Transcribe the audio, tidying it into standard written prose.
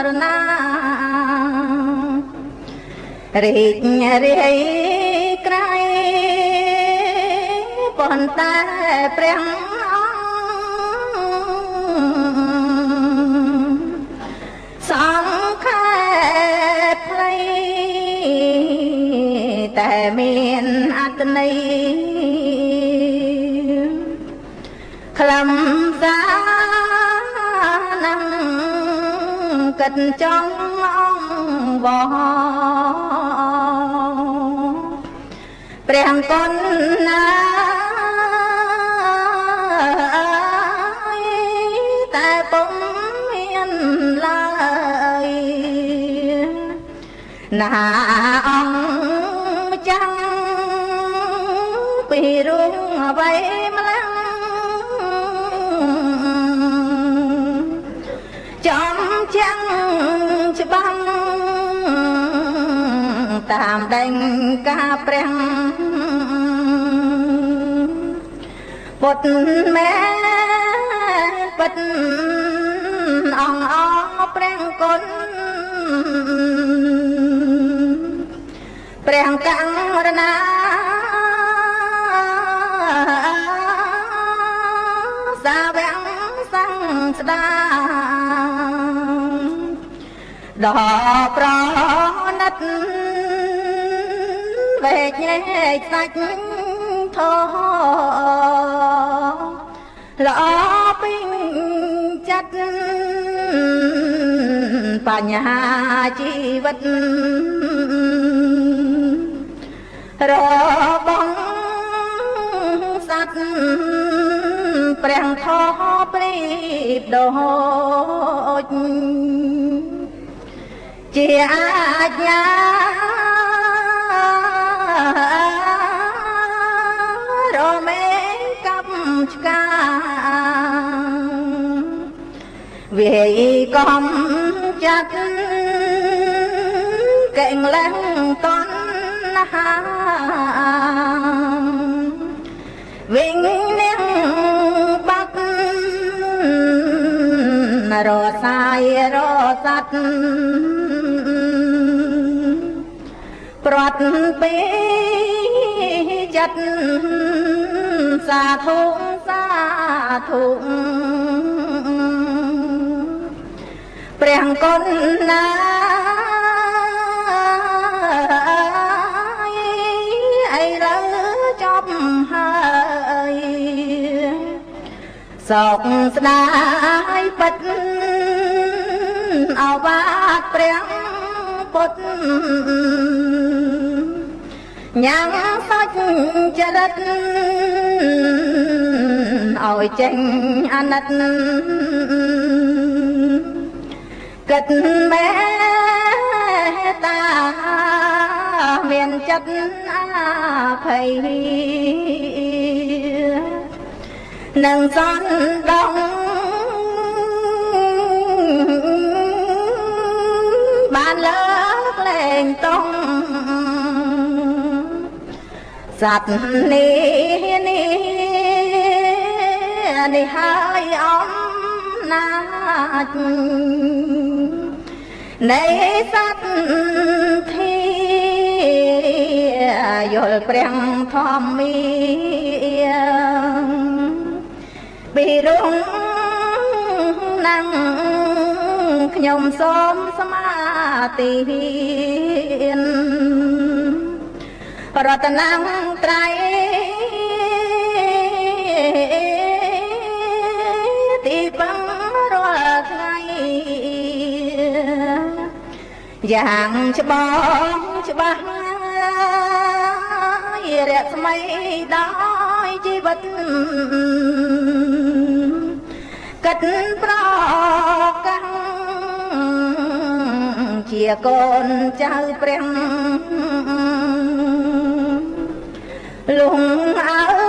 រណារីករាយក្រៃប៉ុន្តែព្រះសង្ខេបផ្លៃតែមានអត្តន័យខ្លឹមសារនឹងកិតចង់អង្គវព្រះអង្គណាតែពុំមានឡើយណាអង្គចាំពីរួងអ្វីម្ល៉េះចំចាំច្បាំងតាមដេញការព្រះពុទ្ធមែពិតអង្គព្រះគុណព្រះកង្រណាសាវកសង្ឃស្ដាដល់ប្រណិតវេជ្ជសាច់ធរល្អពេញចិត្តបញ្ហាជីវិតរបស់សត្វព្រះធម៌ព្រីបដូចជាអាជ្ញារមែងកັບឆ្កាវាយកំចាត់កេងឡើងតណ្ហាវិញនាងបាក់រសាយរស័តប្រត់ពេចិត្តសាធុសាធុព្រះគុណណាអីលើចប់ហើយសោកស្ដាយពិតអវាទព្រះពុទ្ធញ៉ាំសាច់ចរិតឲ្យចេញអាណិតគិតមេតាមានចិត្តអាភ័យនឹងសន្ដងបានលើកលែងតងសត្វនេះហើយអំណាចនៃសត្វធាយល់ព្រះធម្មាពីរុងណាំងខ្ញុំសូមសមាទិរតនត្រ័យទីពឹងរាល់ថ្ងៃយ៉ាងច្បាស់រស្មីដោយជីវិតកិតប្រកាំងជាកូនចៅព្រះលងអើ